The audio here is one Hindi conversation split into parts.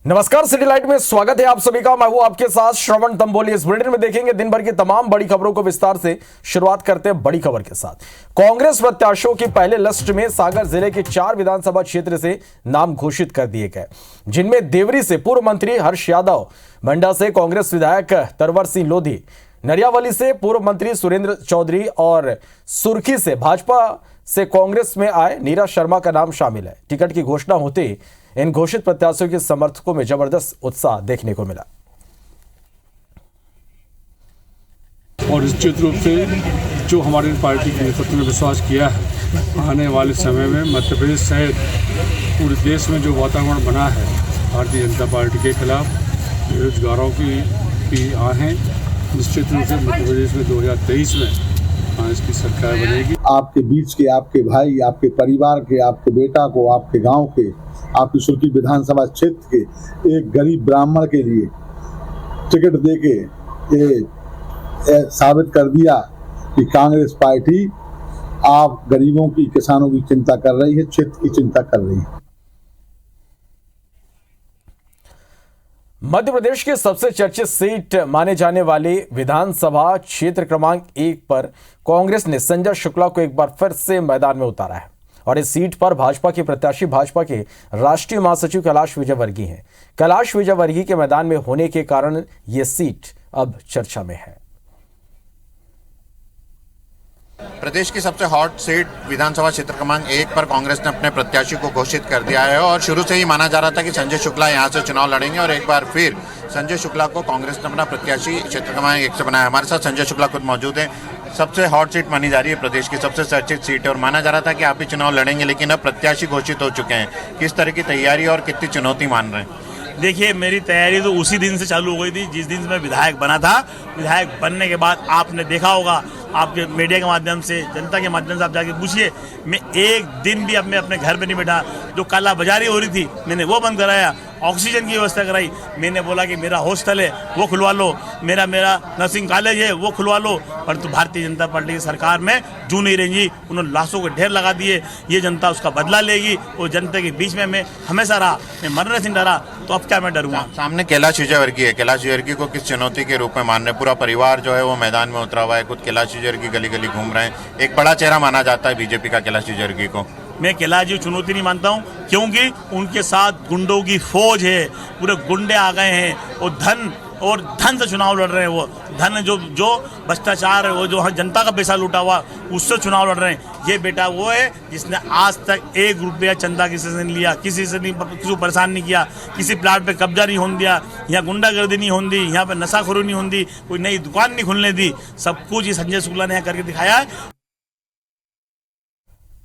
नमस्कार, सिटी लाइट में स्वागत है आप सभी का। मैं हूं आपके साथ श्रवण तंबोली। इस बुलेटिन में देखेंगे दिन भर की तमाम बड़ी खबरों को विस्तार से। शुरुआत करते हैं बड़ी खबर के साथ। कांग्रेस प्रत्याशियों की पहले लिस्ट में सागर जिले के 4 विधानसभा क्षेत्र से नाम घोषित कर दिए गए, जिनमें देवरी से पूर्व मंत्री हर्ष यादव, मंडा से कांग्रेस विधायक तरवर सिंह लोधी, नरियावली से पूर्व मंत्री सुरेंद्र चौधरी और सुर्खी से भाजपा से कांग्रेस में आए नीरज शर्मा का नाम शामिल है। टिकट की घोषणा होते ही इन घोषित प्रत्याशियों के समर्थकों में जबरदस्त उत्साह देखने को मिला। और निश्चित रूप से जो हमारी पार्टी के नेतृत्व ने विश्वास किया है, आने वाले समय में मध्य प्रदेश सहित पूरे देश में जो वातावरण बना है भारतीय जनता पार्टी के खिलाफ बेरोजगारों की आहें, निश्चित रूप से मध्य प्रदेश में 2023 में कांग्रेस की सरकार बनेगी। आपके बीच के, आपके भाई, आपके परिवार के, आपके बेटा को, आपके गांव के, आपकी सुर्खी विधानसभा क्षेत्र के एक गरीब ब्राह्मण के लिए टिकट देके ये साबित कर दिया कि कांग्रेस पार्टी आप गरीबों की, किसानों की चिंता कर रही है, क्षेत्र की चिंता कर रही है। मध्य प्रदेश के सबसे चर्चित सीट माने जाने वाले विधानसभा क्षेत्र क्रमांक 1 पर कांग्रेस ने संजय शुक्ला को एक बार फिर से मैदान में उतारा है और इस सीट पर भाजपा के प्रत्याशी भाजपा के राष्ट्रीय महासचिव कैलाश विजयवर्गीय हैं। कैलाश विजयवर्गीय के मैदान में होने के कारण यह सीट अब चर्चा में है। प्रदेश की सबसे हॉट सीट विधानसभा क्षेत्र क्रमांक 1 पर कांग्रेस ने अपने प्रत्याशी को घोषित कर दिया है और शुरू से ही माना जा रहा था कि संजय शुक्ला यहां से चुनाव लड़ेंगे और एक बार फिर संजय शुक्ला को कांग्रेस ने अपना प्रत्याशी क्षेत्र क्रमांक 1 से बनाया। हमारे साथ संजय शुक्ला खुद मौजूद हैं। सबसे हॉट सीट मानी जा रही है, प्रदेश की सबसे चर्चित सीट है और माना जा रहा था कि आप ही चुनाव लड़ेंगे, लेकिन अब प्रत्याशी घोषित हो चुके हैं। किस तरह की तैयारी और कितनी चुनौती मान रहे हैं? देखिए, मेरी तैयारी तो उसी दिन से चालू हो गई थी जिस दिन से मैं विधायक बना था। विधायक बनने के बाद आपने देखा होगा, आपके मीडिया के माध्यम से, जनता के माध्यम से आप जाके पूछिए, मैं एक दिन भी अपने घर पे नहीं बैठा। जो काला बाजारी हो रही थी मैंने वो बंद कराया, ऑक्सीजन की व्यवस्था कराई। मैंने बोला कि मेरा हॉस्टल है वो खुलवा लो, मेरा नर्सिंग कॉलेज है वो खुलवा लो, परंतु भारतीय जनता पार्टी की सरकार में जू नहीं रहेंगी। उन्होंने लाशों के ढेर लगा दिए। ये जनता उसका बदला लेगी। वो जनता के बीच में मैं हमेशा रहा, मैं मरने से डरा, तो अब क्या मैं डरूंगा? सामने कैलाश विजयवर्गीय है। कैलाश विजयवर्गीय को किस चुनौती के रूप में मान रहे हैं? पूरा परिवार जो है वो मैदान में उतरा हुआ है। खुद कैलाश विजयवर्गीय गली गली घूम रहे हैं। एक बड़ा चेहरा माना जाता है बीजेपी का कैलाश विजयवर्गीय को। मैं कैलाश जी चुनौती नहीं मानता हूं, क्योंकि उनके साथ गुंडों की फौज है। पूरे गुंडे आ गए हैं और धन से चुनाव लड़ रहे हैं। वो धन जो भ्रष्टाचार है, वो जो जनता का पैसा लूटा हुआ, उससे चुनाव लड़ रहे हैं। ये बेटा वो है जिसने आज तक 1 रुपया चंदा किसी से नहीं लिया, किसी को परेशान नहीं किया, किसी प्लाट पे कब्जा नहीं होने दिया, यहाँ गुंडागर्दी नहीं होने दी, यहाँ पे नशाखोरी नहीं होने दी, कोई नई दुकान नहीं खुलने दी। सब कुछ ये संजय शुक्ला ने यहाँ करके दिखाया है।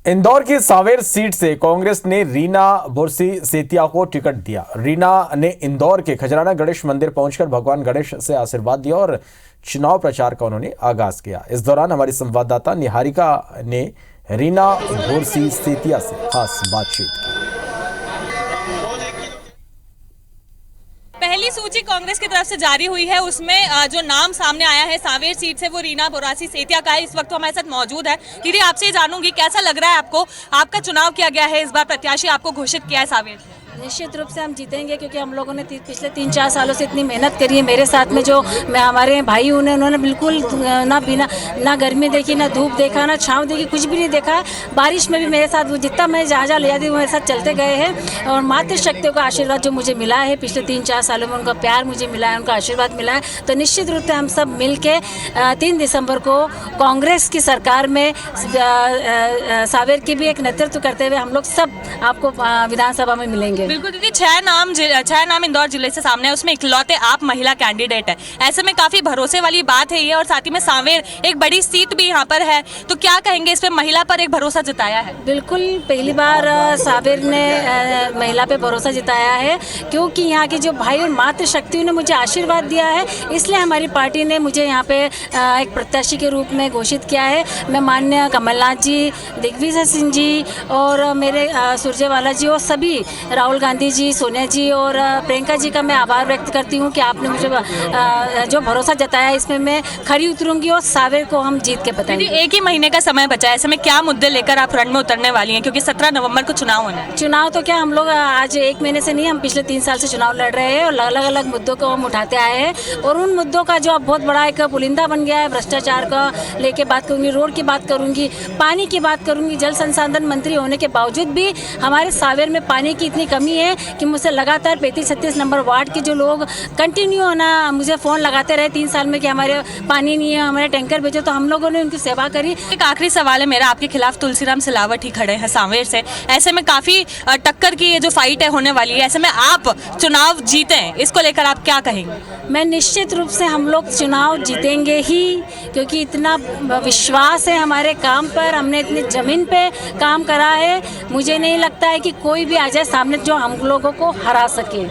इंदौर की सांवेर सीट से कांग्रेस ने रीना बुरसी सेतिया को टिकट दिया। रीना ने इंदौर के खजराना गणेश मंदिर पहुंचकर भगवान गणेश से आशीर्वाद दिया और चुनाव प्रचार का उन्होंने आगाज किया। इस दौरान हमारी संवाददाता निहारिका ने रीना बुरसी सेतिया से खास बातचीत की। पहली सूची कांग्रेस की तरफ से जारी हुई है, उसमें जो नाम सामने आया है सांवेर सीट से वो रीना बुरासी सेतिया का है। इस वक्त तो हमारे साथ मौजूद है। दीदी, आपसे जानूंगी कैसा लग रहा है आपको? आपका चुनाव किया गया है, इस बार प्रत्याशी आपको घोषित किया है सांवेर। निश्चित रूप से हम जीतेंगे, क्योंकि हम लोगों ने पिछले 3-4 सालों से इतनी मेहनत करी है। मेरे साथ में जो हमारे भाई उन्होंने बिल्कुल ना गर्मी देखी, ना धूप देखा, ना छांव देखी, कुछ भी नहीं देखा। बारिश में भी मेरे साथ वो जितना मैं जहाँ ले जाती हूँ मेरे साथ चलते गए हैं। और मातृशक्तियों का आशीर्वाद जो मुझे मिला है पिछले 3-4 सालों में, उनका प्यार मुझे मिला है, उनका आशीर्वाद मिला है। तो निश्चित रूप से हम सब मिल के 3 दिसंबर को कांग्रेस की सरकार में सांवेर की भी एक नेतृत्व करते हुए हम लोग सब आपको विधानसभा में मिलेंगे। बिल्कुल दीदी, 6 नाम इंदौर जिले से सामने है, उसमें इकलौते आप महिला कैंडिडेट है। ऐसे में काफी भरोसे वाली बात है ये, और साथ ही में सांवेर एक बड़ी सीट भी यहाँ पर है, तो क्या कहेंगे इस पे? महिला पर एक भरोसा जताया है। बिल्कुल, पहली बार सांवेर ने महिला पे भरोसा जताया है, क्योंकि यहाँ की जो भाई और मातृशक्तियों ने मुझे आशीर्वाद दिया है, इसलिए हमारी पार्टी ने मुझे यहाँ पे एक प्रत्याशी के रूप में घोषित किया है। मैं माननीय कमलनाथ जी, दिग्विजय सिंह जी और मेरे सुरजेवाला जी और सभी राहुल राहुल गांधी जी, सोनिया जी और प्रियंका जी का मैं आभार व्यक्त करती हूँ कि आपने मुझे जो भरोसा जताया, इसमें मैं खरी उतरूंगी और सावेर को हम जीत के बताएंगे। एक ही महीने का समय बचा है, ऐसे में क्या मुद्दे लेकर आप रण में उतरने वाली हैं, क्योंकि 17 नवंबर को चुनाव होना है? चुनाव तो क्या, हम लोग आज एक महीने से नहीं, हम पिछले 3 साल से चुनाव लड़ रहे हैं और अलग अलग मुद्दों को हम उठाते आए हैं। और उन मुद्दों का जो अब बहुत बड़ा एक पुलिंदा बन गया है, भ्रष्टाचार का लेके बात करूंगी, रोड की बात करूंगी, पानी की बात करूंगी। जल संसाधन मंत्री होने के बावजूद भी हमारे सावेर में पानी की इतनी कमी है कि मुझसे लगातार 35-36 नंबर वार्ड के जो लोग कंटिन्यू मुझे फ़ोन लगाते रहे 3 साल में कि हमारे पानी नहीं है, हमारे टैंकर भेजो। तो हम लोगों ने उनकी सेवा करी। एक आखिरी सवाल है मेरा, आपके खिलाफ तुलसीराम सिलावट ही खड़े हैं सावेर से, ऐसे में काफी टक्कर की ये जो फाइट है होने वाली है, ऐसे में आप चुनाव जीते, इसको लेकर आप क्या कहेंगे? मैं निश्चित रूप से हम लोग चुनाव जीतेंगे ही, क्योंकि इतना विश्वास है हमारे काम पर, हमने इतनी जमीन पे काम करा है। मुझे नहीं लगता है कि कोई भी आ जाए सामने जो हम लोगों को हरा सके।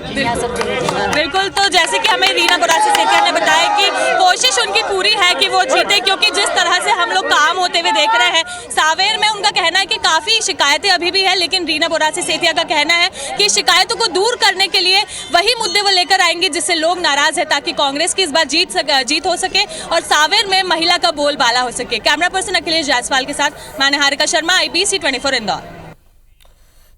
बिल्कुल, तो जैसे कि हमें रीना बोरासी सेठिया ने बताया कि कोशिश उनकी पूरी है कि वो जीते, क्योंकि जिस तरह से हम लोग काम होते हुए देख रहे हैं सावेर में, उनका कहना है कि काफी शिकायतें अभी भी है, लेकिन रीना बोरासी सेठिया का कहना है कि शिकायतों को दूर करने के लिए वही मुद्दे वो लेकर आएंगे जिससे लोग नाराज है, ताकि कांग्रेस की इस बार जीत हो सके और सावेर में महिला का बोलबाला हो सके। कैमरा पर्सन अखिलेश जायसवाल के साथ मैं निहारिका शर्मा, IBC 24 इंदौर।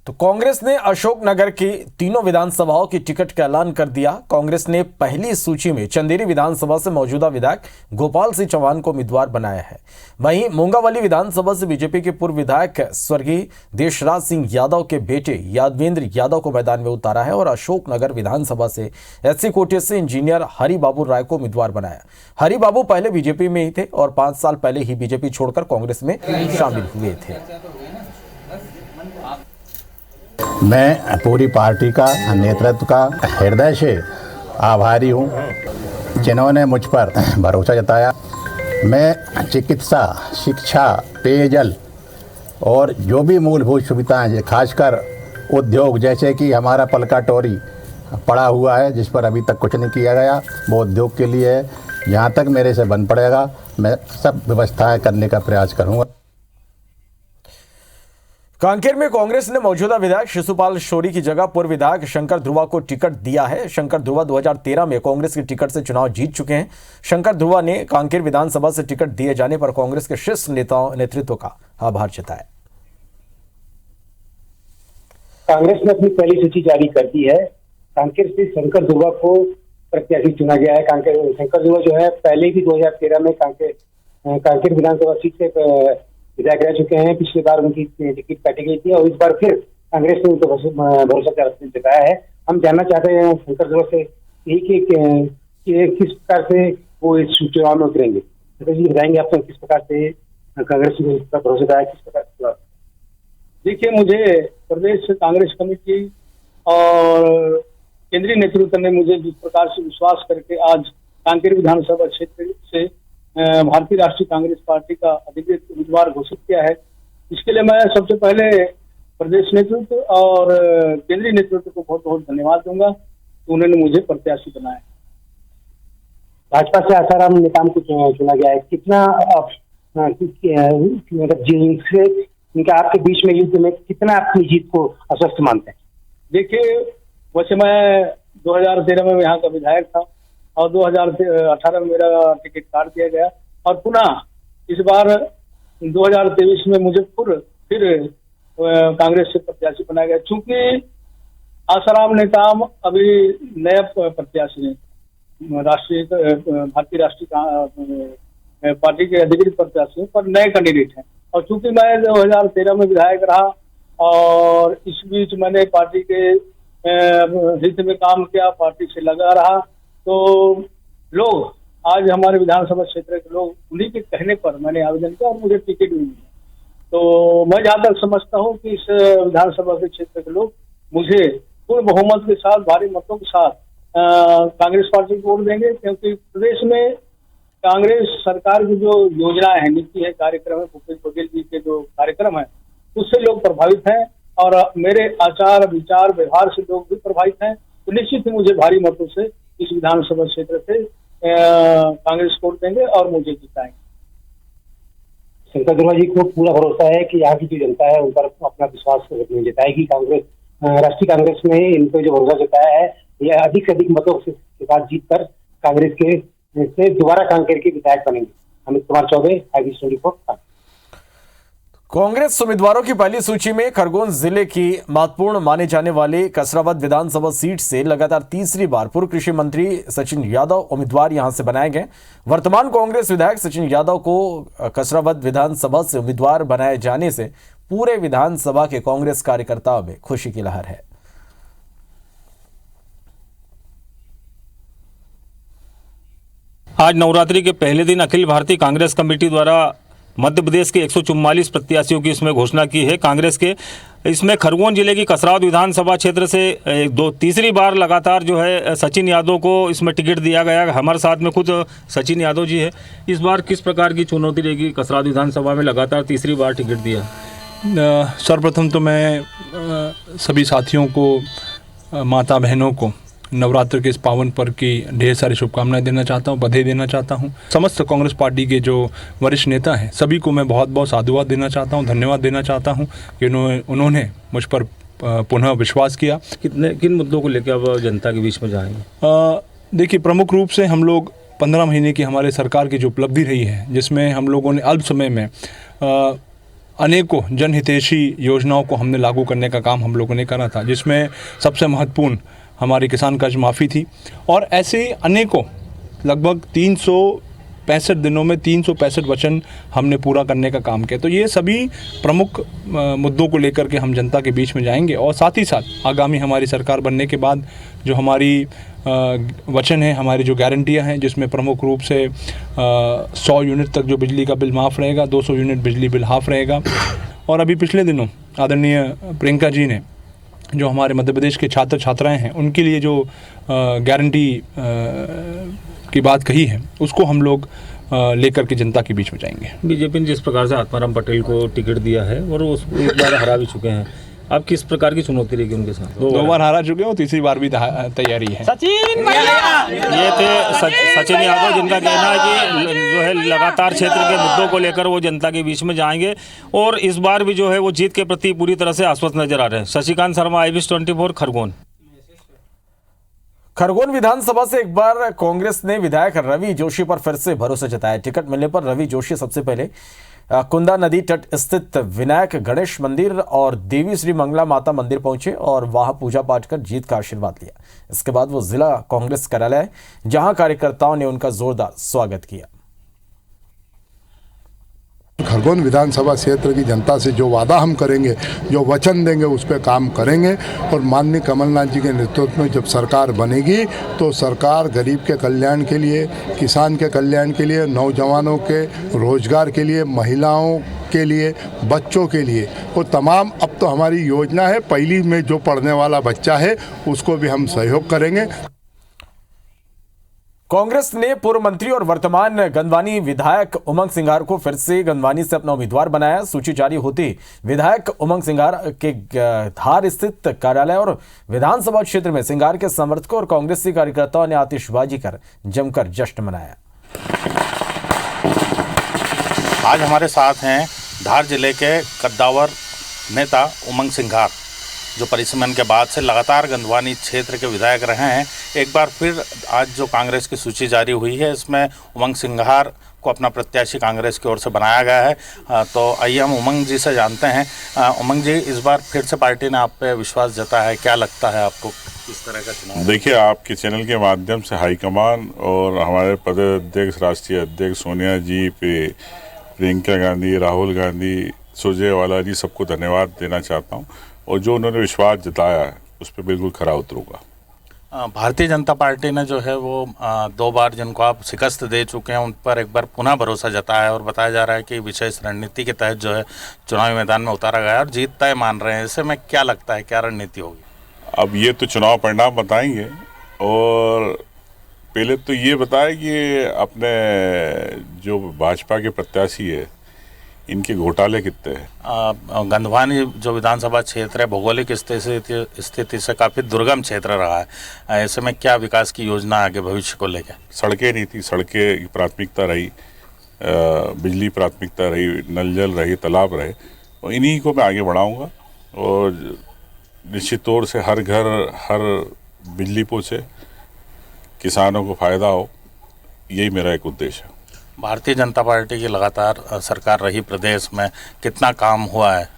तो कांग्रेस ने अशोकनगर की तीनों विधानसभाओं की टिकट का ऐलान कर दिया। कांग्रेस ने पहली सूची में चंदेरी विधानसभा से मौजूदा विधायक गोपाल सिंह चौहान को उम्मीदवार बनाया है। वहीं मोंगावली विधानसभा से बीजेपी के पूर्व विधायक स्वर्गीय देशराज सिंह यादव के बेटे यादवेंद्र यादव को मैदान में उतारा है और अशोकनगर विधानसभा से SC कोटे से इंजीनियर हरि बाबू राय को उम्मीदवार बनाया। हरि बाबू पहले बीजेपी में ही थे और 5 साल पहले ही बीजेपी छोड़कर कांग्रेस में शामिल हुए थे। मैं पूरी पार्टी का नेतृत्व का हृदय से आभारी हूँ जिन्होंने मुझ पर भरोसा जताया। मैं चिकित्सा, शिक्षा, पेयजल और जो भी मूलभूत सुविधाएं हैं, खासकर उद्योग जैसे कि हमारा पलका टोरी पड़ा हुआ है जिस पर अभी तक कुछ नहीं किया गया, वो उद्योग के लिए है। जहाँ तक मेरे से बन पड़ेगा मैं सब व्यवस्थाएं करने का प्रयास करूँगा। कांकेर में कांग्रेस ने मौजूदा विधायक शिशुपाल शौरी की जगह पूर्व विधायक शंकर ध्रुवा को टिकट दिया है। शंकर ध्रुवा 2013 में कांग्रेस की टिकट से चुनाव जीत चुके हैं। शंकर ध्रुवा ने कांकेर विधानसभा से टिकट दिए जाने पर कांग्रेस के शीर्ष नेतृत्व का आभार जताया। कांग्रेस ने अपनी पहली सूची जारी कर दी है। कांकेर से शंकर ध्रुवा को प्रत्याशी चुना गया है। कांकेर शंकर ध्रुवा जो है पहले भी 2013 में कांकेर विधानसभा सीट से विधायक रह चुके हैं। पिछली बार उनकी टिकट काटी गई थी और इस बार फिर कांग्रेस ने उनको भरोसा जताया है। हम जानना चाहते हैं शंकर ध्रुवा से कि किस प्रकार से वो इस चुनाव में उतरेंगे। जी बताएंगे आपको किस प्रकार से कांग्रेस ने भरोसा जताया, किस प्रकार से? देखिए, मुझे प्रदेश कांग्रेस कमेटी और केंद्रीय नेतृत्व ने मुझे जिस प्रकार से विश्वास करके आज कांकेर विधानसभा क्षेत्र से भारतीय राष्ट्रीय कांग्रेस पार्टी का अधिकृत उम्मीदवार घोषित किया है, इसके लिए मैं सबसे पहले प्रदेश नेतृत्व और केंद्रीय नेतृत्व को बहुत बहुत धन्यवाद दूंगा कि उन्होंने मुझे प्रत्याशी बनाया। भाजपा से आसाराम नेताम को चुना गया है। कितना मतलब जिनसे इनका आपके बीच में युद्ध में कितना अपनी जीत को आश्वस्त मानते हैं? देखिए, वैसे मैं 2013 में यहाँ का विधायक था और 2018 में मेरा टिकट काट दिया गया और पुनः इस बार 2023 में मुझे फिर कांग्रेस से प्रत्याशी बनाया गया। चूंकि आसाराम नेताम अभी नए प्रत्याशी हैं, भारतीय राष्ट्रीय पार्टी के अधिकृत प्रत्याशी पर नए कैंडिडेट हैं और चूंकि मैं 2013 में विधायक रहा और इस बीच मैंने पार्टी के हित में काम किया, पार्टी से लगा रहा, तो लोग आज हमारे विधानसभा क्षेत्र के लोग उन्हीं के कहने पर मैंने आवेदन किया और मुझे टिकट भी मिला। तो मैं जहाँ तक समझता हूँ कि इस विधानसभा के क्षेत्र के लोग मुझे पूर्ण बहुमत के साथ, भारी मतों के साथ कांग्रेस पार्टी को वोट देंगे, क्योंकि प्रदेश में कांग्रेस सरकार की जो योजनाएं हैं, नीति है, कार्यक्रम है, भूपेश बघेल जी के जो कार्यक्रम है उससे लोग प्रभावित हैं और मेरे आचार विचार व्यवहार से लोग भी प्रभावित हैं। तो निश्चित ही मुझे भारी मतों से इस विधानसभा क्षेत्र से कांग्रेस वोट देंगे और मुझे जिताएंगे। शंकर ध्रुवा जी को पूरा भरोसा है कि यहाँ की जो जनता है उन पर अपना विश्वास जताएगी, कांग्रेस राष्ट्रीय कांग्रेस ने इन पर जो भरोसा जताया है, यह अधिक से अधिक मतों के साथ जीत कर कांग्रेस के से दोबारा कांकेर के विधायक बनेंगे। अमित कुमार चौबे, IB24। कांग्रेस उम्मीदवारों की पहली सूची में खरगोन जिले की महत्वपूर्ण माने जाने वाले कसरावद विधानसभा सीट से लगातार तीसरी बार पूर्व कृषि मंत्री सचिन यादव उम्मीदवार यहां से बनाए गए। वर्तमान कांग्रेस विधायक सचिन यादव को कसरावद विधानसभा से उम्मीदवार बनाए जाने से पूरे विधानसभा के कांग्रेस कार्यकर्ताओं में खुशी की लहर है। आज नवरात्रि के पहले दिन अखिल भारतीय कांग्रेस कमेटी द्वारा मध्य प्रदेश के 144 प्रत्याशियों की इसमें घोषणा की है। कांग्रेस के इसमें खरगोन जिले की कसरावद विधानसभा क्षेत्र से तीसरी बार लगातार जो है सचिन यादव को इसमें टिकट दिया गया। हमारे साथ में खुद सचिन यादव जी है। इस बार किस प्रकार की चुनौती रहेगी? कसरावद विधानसभा में लगातार तीसरी बार टिकट दिया। सर्वप्रथम तो मैं सभी साथियों को, माता बहनों को नवरात्र के इस पावन पर्व की ढेर सारी शुभकामनाएं देना चाहता हूं, बधाई देना चाहता हूं। समस्त कांग्रेस पार्टी के जो वरिष्ठ नेता हैं सभी को मैं बहुत बहुत साधुवाद देना चाहता हूं, धन्यवाद देना चाहता हूं कि उन्होंने मुझ पर पुनः विश्वास किया। किन मुद्दों को लेकर अब जनता के बीच में जाएंगे? देखिए, प्रमुख रूप से हम लोग 15 महीने की हमारे सरकार की जो उपलब्धि रही है, जिसमें हम लोगों ने अल्प समय में अनेकों जनहितैषी योजनाओं को हमने लागू करने का काम हम लोगों ने करा था, जिसमें सबसे महत्वपूर्ण हमारी किसान कर्ज माफ़ी थी। और ऐसे अनेकों लगभग 365 दिनों में 365 वचन हमने पूरा करने का काम किया। तो ये सभी प्रमुख मुद्दों को लेकर के हम जनता के बीच में जाएंगे और साथ ही साथ आगामी हमारी सरकार बनने के बाद जो हमारी वचन है, हमारी जो गारंटियां हैं, जिसमें प्रमुख रूप से 100 यूनिट तक जो बिजली का बिल माफ़ रहेगा, 200 यूनिट बिजली बिल हाफ रहेगा। और अभी पिछले दिनों आदरणीय प्रियंका जी ने जो हमारे मध्य प्रदेश के छात्र छात्राएं हैं उनके लिए जो गारंटी की बात कही है, उसको हम लोग लेकर के जनता के बीच में जाएंगे। बीजेपी ने जिस प्रकार से आत्माराम पटेल को टिकट दिया है और उस एक बार हरा भी चुके हैं, अब किस प्रकार की चुनौती रहेगी उनके साथ? 2 बार हारा चुके हैं और तीसरी बार भी तैयारी है। ये थे सचिन यादव, जिनका कहना है कि जो है लगातार क्षेत्र के मुद्दों को लेकर वो जनता के बीच में जाएंगे और इस बार भी जो है वो जीत के प्रति पूरी तरह से आश्वस्त नजर आ रहे हैं। शशिकांत शर्मा, IB24 खरगोन। खरगोन विधानसभा से एक बार कांग्रेस ने विधायक रवि जोशी पर फिर से भरोसा जताया। टिकट मिलने पर रवि जोशी सबसे पहले कुंदा नदी तट स्थित विनायक गणेश मंदिर और देवी श्री मंगला माता मंदिर पहुंचे और वहां पूजा पाठ कर जीत का आशीर्वाद लिया। इसके बाद वो जिला कांग्रेस कार्यालय, जहां कार्यकर्ताओं ने उनका जोरदार स्वागत किया। खरगोन विधानसभा क्षेत्र की जनता से जो वादा हम करेंगे, जो वचन देंगे, उस पर काम करेंगे। और माननीय कमलनाथ जी के नेतृत्व में जब सरकार बनेगी तो सरकार गरीब के कल्याण के लिए, किसान के कल्याण के लिए, नौजवानों के रोजगार के लिए, महिलाओं के लिए, बच्चों के लिए, वो तमाम अब तो हमारी योजना है। पहली में जो पढ़ने वाला बच्चा है उसको भी हम सहयोग करेंगे। कांग्रेस ने पूर्व मंत्री और वर्तमान गंदवानी विधायक उमंग सिंघार को फिर से गंदवानी से अपना उम्मीदवार बनाया। सूची जारी होती विधायक उमंग सिंघार के धार स्थित कार्यालय और विधानसभा क्षेत्र में सिंघार के समर्थकों और कांग्रेसी कार्यकर्ताओं ने आतिशबाजी कर जमकर जश्न मनाया। आज हमारे साथ हैं धार जिले के कद्दावर नेता उमंग सिंघार, जो परिसमन के बाद से लगातार गंदवानी क्षेत्र के विधायक रहे हैं। एक बार फिर आज जो कांग्रेस की सूची जारी हुई है, इसमें उमंग सिंघार को अपना प्रत्याशी कांग्रेस की ओर से बनाया गया है। तो आइए हम उमंग जी से जानते हैं। उमंग जी, इस बार फिर से पार्टी ने आप पे विश्वास जताया है, क्या लगता है आपको किस तरह का चुनाव? देखिए, आपके चैनल के माध्यम से हाईकमान और हमारे प्रदेश अध्यक्ष, राष्ट्रीय अध्यक्ष सोनिया जी पे, प्रियंका गांधी, राहुल गांधी, सुरजेवाला जी, सबको धन्यवाद देना चाहता हूँ। और जो उन्होंने विश्वास जताया है उस पर बिल्कुल खरा उतरूंगा। भारतीय जनता पार्टी ने जो है वो 2 बार जिनको आप शिकस्त दे चुके हैं, उन पर एक बार पुनः भरोसा जताया है और बताया जा रहा है कि विशेष रणनीति के तहत जो है चुनावी मैदान में उतारा गया और जीत तय मान रहे हैं। ऐसे में क्या लगता है, क्या रणनीति होगी? अब ये तो चुनाव परिणाम बताएंगे। और पहले तो ये बताए कि अपने जो भाजपा के प्रत्याशी है, इनके घोटाले कितने हैं? गंदवानी जो विधानसभा क्षेत्र है, भौगोलिक स्थिति से काफ़ी दुर्गम क्षेत्र रहा है। ऐसे में क्या विकास की योजना आगे भविष्य को लेकर? सड़कें नहीं थी, सड़कें की प्राथमिकता रही, बिजली प्राथमिकता रही, नल जल रही, तालाब रहे, और इन्हीं को मैं आगे बढ़ाऊंगा। और निश्चित तौर से हर घर हर बिजली पहुँचे, किसानों को फ़ायदा हो, यही मेरा एक उद्देश्य है। भारतीय जनता पार्टी की लगातार सरकार रही प्रदेश में, कितना काम हुआ है?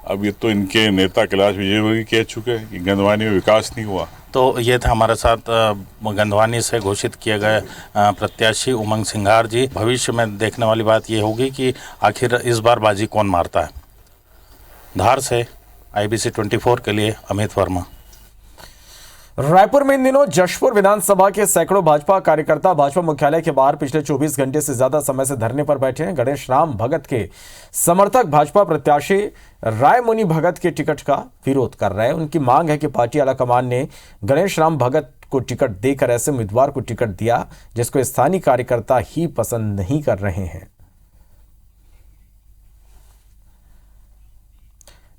अब ये तो इनके नेता कैलाश विजयवर्गीय कह चुके हैं कि गंधवानी में विकास नहीं हुआ। तो ये था हमारे साथ गंधवानी से घोषित किए गए प्रत्याशी उमंग सिंघार जी। भविष्य में देखने वाली बात ये होगी कि आखिर इस बार बाजी कौन मारता है। धार से IBC 24 के लिए अमित वर्मा। रायपुर में इन दिनों जशपुर विधानसभा के सैकड़ों भाजपा कार्यकर्ता भाजपा मुख्यालय के बाहर पिछले 24 घंटे से ज्यादा समय से धरने पर बैठे हैं। गणेश राम भगत के समर्थक भाजपा प्रत्याशी रायमुनि भगत के टिकट का विरोध कर रहे हैं। उनकी मांग है कि पार्टी आलाकमान ने गणेश राम भगत को टिकट देकर ऐसे उम्मीदवार को टिकट दिया जिसको स्थानीय कार्यकर्ता ही पसंद नहीं कर रहे हैं।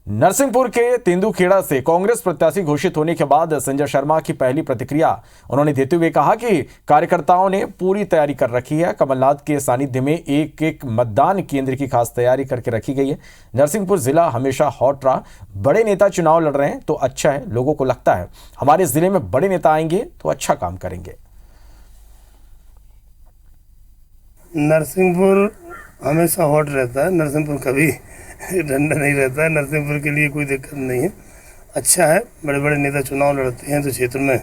नरसिंहपुर के तेंदुखेड़ा से कांग्रेस प्रत्याशी घोषित होने के बाद संजय शर्मा की पहली प्रतिक्रिया उन्होंने देते हुए कहा कि कार्यकर्ताओं ने पूरी तैयारी कर रखी है। कमलनाथ के सानिध्य में एक एक मतदान केंद्र की खास तैयारी करके रखी गई है। नरसिंहपुर जिला हमेशा हॉट रहा। बड़े नेता चुनाव लड़ रहे हैं तो अच्छा है। लोगों को लगता है हमारे जिले में बड़े नेता आएंगे तो अच्छा काम करेंगे। नरसिंहपुर हमेशा हॉट रहता है, नरसिंहपुर कभी ठंडा नहीं रहता है। नरसिंहपुर के लिए कोई दिक्कत नहीं है, अच्छा है। बड़े बड़े नेता चुनाव लड़ते हैं तो क्षेत्र में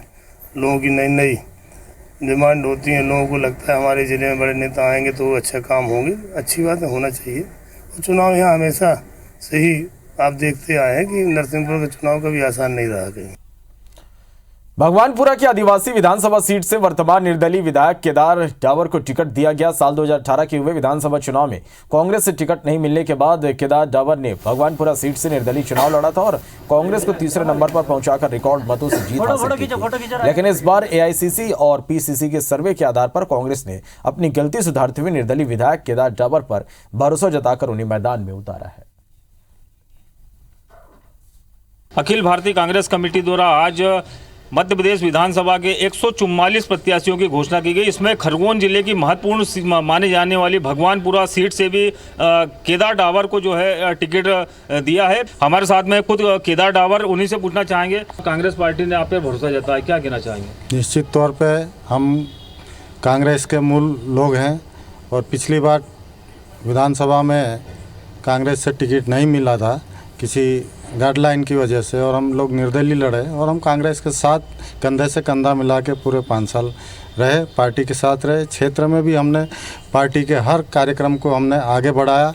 लोगों की नई नई डिमांड होती है। लोगों को लगता है हमारे ज़िले में बड़े नेता आएंगे तो अच्छा काम होंगे। अच्छी बात है, होना चाहिए। और चुनाव यहाँ हमेशा से ही आप देखते आए हैं कि नरसिंहपुर का चुनाव कभी आसान नहीं रहा कहीं। भगवानपुरा की आदिवासी विधानसभा सीट से वर्तमान निर्दलीय विधायक केदार डावर को टिकट दिया गया। साल 2018 के हुए विधानसभा चुनाव में कांग्रेस से टिकट नहीं मिलने के बाद केदार डावर ने भगवानपुरा सीट से निर्दलीय चुनाव लड़ा था और कांग्रेस को तीसरे नंबर पर पहुंचाकर रिकॉर्ड मतों से जीत हासिल की थी। लेकिन इस बार AICC और PCC के सर्वे के आधार पर कांग्रेस ने अपनी गलती सुधारते हुए निर्दलीय विधायक केदार डावर पर भरोसा जताकर उन्हें मैदान में उतारा है। अखिल भारतीय कांग्रेस कमेटी द्वारा आज मध्य प्रदेश विधानसभा के 144 प्रत्याशियों की घोषणा की गई। इसमें खरगोन जिले की महत्वपूर्ण माने जाने वाली भगवानपुरा सीट से भी केदार डावर को जो है टिकट दिया है। हमारे साथ में खुद केदार डावर, उन्हीं से पूछना चाहेंगे, कांग्रेस पार्टी ने आप पे भरोसा जताया, क्या कहना चाहेंगे? निश्चित तौर पे हम कांग्रेस के मूल लोग हैं और पिछली बार विधानसभा में कांग्रेस से टिकट नहीं मिला था किसी गाइडलाइन की वजह से और हम लोग निर्दलीय लड़े और हम कांग्रेस के साथ कंधे से कंधा मिला के पूरे 5 साल रहे, पार्टी के साथ रहे। क्षेत्र में भी हमने पार्टी के हर कार्यक्रम को हमने आगे बढ़ाया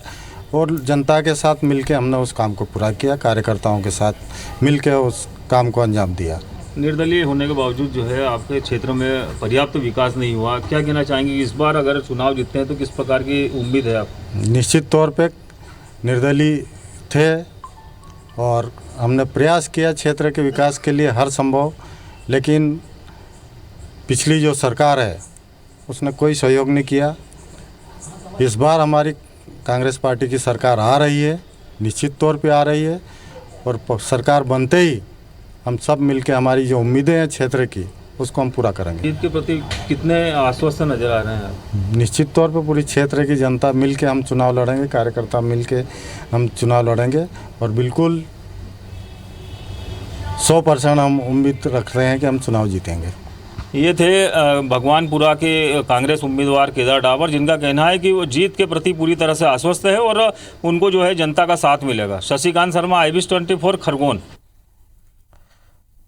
और जनता के साथ मिलके हमने उस काम को पूरा किया, कार्यकर्ताओं के साथ मिलके उस काम को अंजाम दिया। निर्दलीय होने के बावजूद जो है आपके क्षेत्र में पर्याप्त विकास नहीं हुआ, क्या कहना चाहेंगे कि इस बार अगर चुनाव जीतते हैं तो किस प्रकार की उम्मीद है आप? निश्चित तौर पे निर्दलीय थे और हमने प्रयास किया क्षेत्र के विकास के लिए हर संभव, लेकिन पिछली जो सरकार है उसने कोई सहयोग नहीं किया। इस बार हमारी कांग्रेस पार्टी की सरकार आ रही है, निश्चित तौर पे आ रही है और सरकार बनते ही हम सब मिलके हमारी जो उम्मीदें हैं क्षेत्र की उसको हम पूरा करेंगे। जीत के प्रति कितने आश्वस्त नजर आ रहे हैं? निश्चित तौर पे पूरी क्षेत्र की जनता मिलके हम चुनाव लड़ेंगे, कार्यकर्ता मिलके हम चुनाव लड़ेंगे और बिल्कुल 100% हम उम्मीद रख रहे हैं कि हम चुनाव जीतेंगे। ये थे भगवानपुरा के कांग्रेस उम्मीदवार केदार डावर, जिनका कहना है कि वो जीत के प्रति पूरी तरह से आश्वस्त है और उनको जो है जनता का साथ मिलेगा। शशिकांत शर्मा, IBC 24 खरगोन।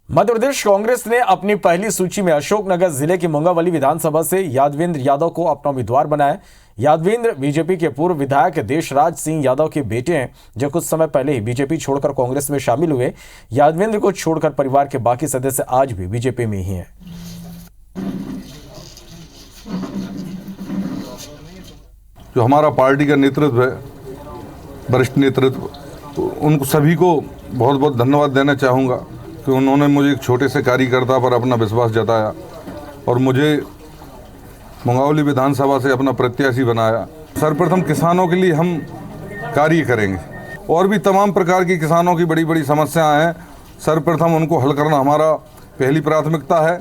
मध्य प्रदेश कांग्रेस ने अपनी पहली सूची में अशोकनगर जिले की मुंगावली विधानसभा से यादवेंद्र यादव को अपना उम्मीदवार बनाया। यादवेंद्र बीजेपी के पूर्व विधायक देशराज सिंह यादव के बेटे हैं, जो कुछ समय पहले ही बीजेपी छोड़कर कांग्रेस में शामिल हुए। यादवेंद्र को छोड़कर परिवार के बाकी सदस्य आज भी बीजेपी में ही हैं। जो हमारा पार्टी का नेतृत्व है, वरिष्ठ नेतृत्व, तो उनको सभी को बहुत बहुत धन्यवाद देना चाहूँगा कि उन्होंने मुझे एक छोटे से कार्यकर्ता पर अपना विश्वास जताया और मुझे मुंगावली विधानसभा से अपना प्रत्याशी बनाया। सर्वप्रथम किसानों के लिए हम कार्य करेंगे और भी तमाम प्रकार की किसानों की बड़ी बड़ी समस्याएं हैं, सर्वप्रथम उनको हल करना हमारा पहली प्राथमिकता है।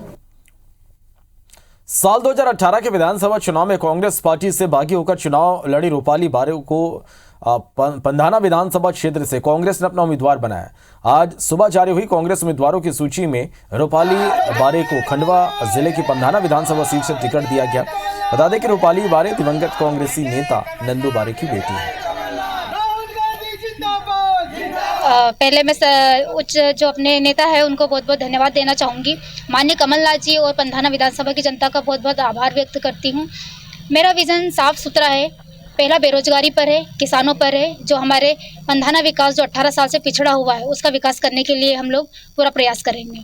साल 2018 के विधानसभा चुनाव में कांग्रेस पार्टी से बागी होकर चुनाव लड़ी रूपाली बारे को पंधाना विधानसभा क्षेत्र से कांग्रेस ने अपना उम्मीदवार बनाया। आज सुबह जारी हुई कांग्रेस उम्मीदवारों की सूची में रूपाली बारे को खंडवा जिले की पंधाना विधानसभा सीट से टिकट दिया गया। बता दें कि रूपाली बारे दिवंगत कांग्रेसी नेता नंदू बारे की बेटी है। पहले मैं उच्च जो अपने नेता है उनको बहुत बहुत धन्यवाद देना चाहूँगी। माननीय कमलनाथ जी और पंधाना विधानसभा की जनता का बहुत बहुत आभार व्यक्त करती हूँ। मेरा विज़न साफ सुथरा है। पहला बेरोजगारी पर है, किसानों पर है। जो हमारे पंधाना विकास जो 18 साल से पिछड़ा हुआ है उसका विकास करने के लिए हम लोग पूरा प्रयास करेंगे।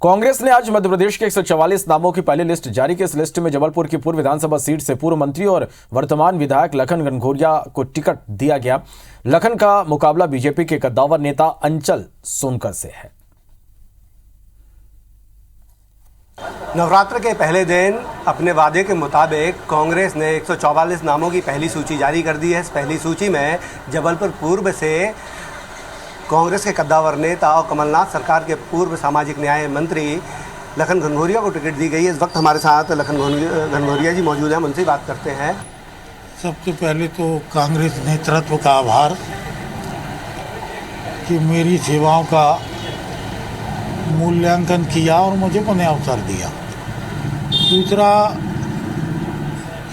कांग्रेस ने आज मध्य प्रदेश के 144 नामों की पहली लिस्ट जारी की। इस लिस्ट में जबलपुर की पूर्व विधानसभा सीट से पूर्व मंत्री और वर्तमान विधायक लखन घनघोरिया को टिकट दिया गया। लखन का मुकाबला बीजेपी के कद्दावर नेता अंचल सोनकर से है। नवरात्र के पहले दिन अपने वादे के मुताबिक कांग्रेस ने 144 नामों की पहली सूची जारी कर दी है। इस पहली सूची में जबलपुर पूर्व से कांग्रेस के कद्दावर नेता और कमलनाथ सरकार के पूर्व सामाजिक न्याय मंत्री लखन घनघोरिया को टिकट दी गई है। इस वक्त हमारे साथ लखन घनघोरिया जी मौजूद हैं, उनसे बात करते हैं। सबसे पहले तो कांग्रेस नेतृत्व का आभार कि मेरी सेवाओं का मूल्यांकन किया और मुझे पुनः अवसर दिया। दूसरा,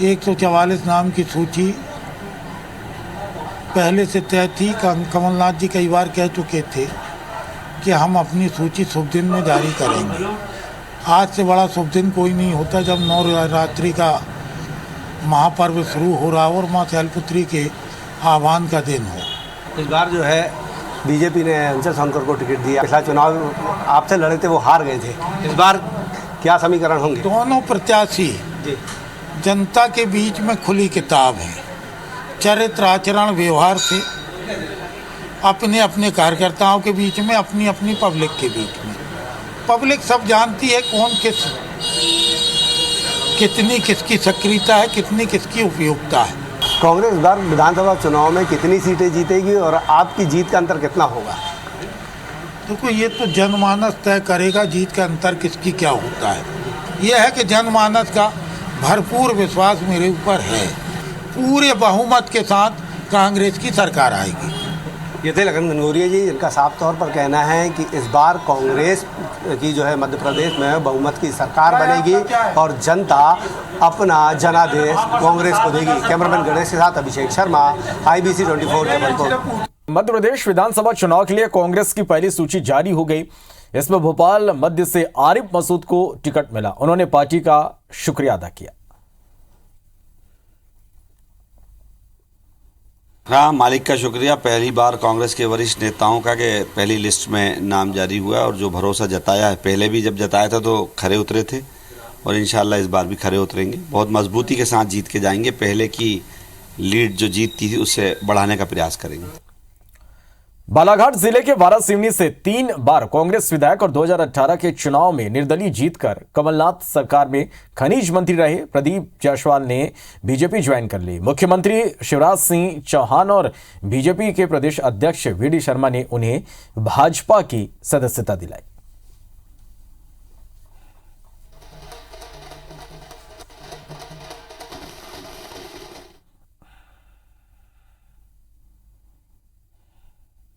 144 नाम की सूची पहले से तय थी। कमलनाथ जी कई बार कह चुके थे कि हम अपनी सूची शुभ दिन में जारी करेंगे। आज से बड़ा शुभ दिन कोई नहीं होता जब नवरात्रि का महापर्व शुरू हो रहा हो और माँ शैलपुत्री के आह्वान का दिन हो। इस बार जो है बीजेपी ने अंचल सोनकर को टिकट दिया। पिछला चुनाव आपसे लड़े थे, वो हार गए थे। इस बार क्या समीकरण होंगे? दोनों प्रत्याशी जनता के बीच में खुली किताब है। चरित्र, आचरण, व्यवहार से अपने अपने कार्यकर्ताओं के बीच में, अपनी अपनी पब्लिक के बीच में। पब्लिक सब जानती है कौन कितनी किसकी सक्रियता है, कितनी किसकी उपयोगिता है। कांग्रेस इस बार विधानसभा चुनाव में कितनी सीटें जीतेगी और आपकी जीत का अंतर कितना होगा? देखो, ये तो जनमानस तय करेगा जीत का अंतर किसकी क्या होता है। यह है कि जनमानस का भरपूर विश्वास मेरे ऊपर है। पूरे बहुमत के साथ कांग्रेस की सरकार आएगी। ये थे लखन घनघोरिया जी, इनका साफ तौर पर कहना है कि इस बार कांग्रेस की जो है मध्य प्रदेश में बहुमत की सरकार बनेगी और जनता अपना जनादेश कांग्रेस को देगी। कैमरामैन गणेश के साथ अभिषेक शर्मा, IBC 24 जबलपुर। मध्य प्रदेश विधानसभा चुनाव के लिए कांग्रेस की पहली सूची जारी हो गई। इसमें भोपाल मध्य से आरिफ मसूद को टिकट मिला। उन्होंने पार्टी का शुक्रिया अदा किया। हाँ, मालिक का शुक्रिया। पहली बार कांग्रेस के वरिष्ठ नेताओं का कि पहली लिस्ट में नाम जारी हुआ और जो भरोसा जताया है, पहले भी जब जताया था तो खरे उतरे थे और इंशाल्लाह इस बार भी खरे उतरेंगे। बहुत मजबूती के साथ जीत के जाएंगे। पहले की लीड जो जीत थी उससे बढ़ाने का प्रयास करेंगे। बालाघाट जिले के वारासिवनी से 3 बार कांग्रेस विधायक और 2018 के चुनाव में निर्दलीय जीतकर कमलनाथ सरकार में खनिज मंत्री रहे प्रदीप जायसवाल ने बीजेपी ज्वाइन कर ली। मुख्यमंत्री शिवराज सिंह चौहान और बीजेपी के प्रदेश अध्यक्ष VD शर्मा ने उन्हें भाजपा की सदस्यता दिलाई।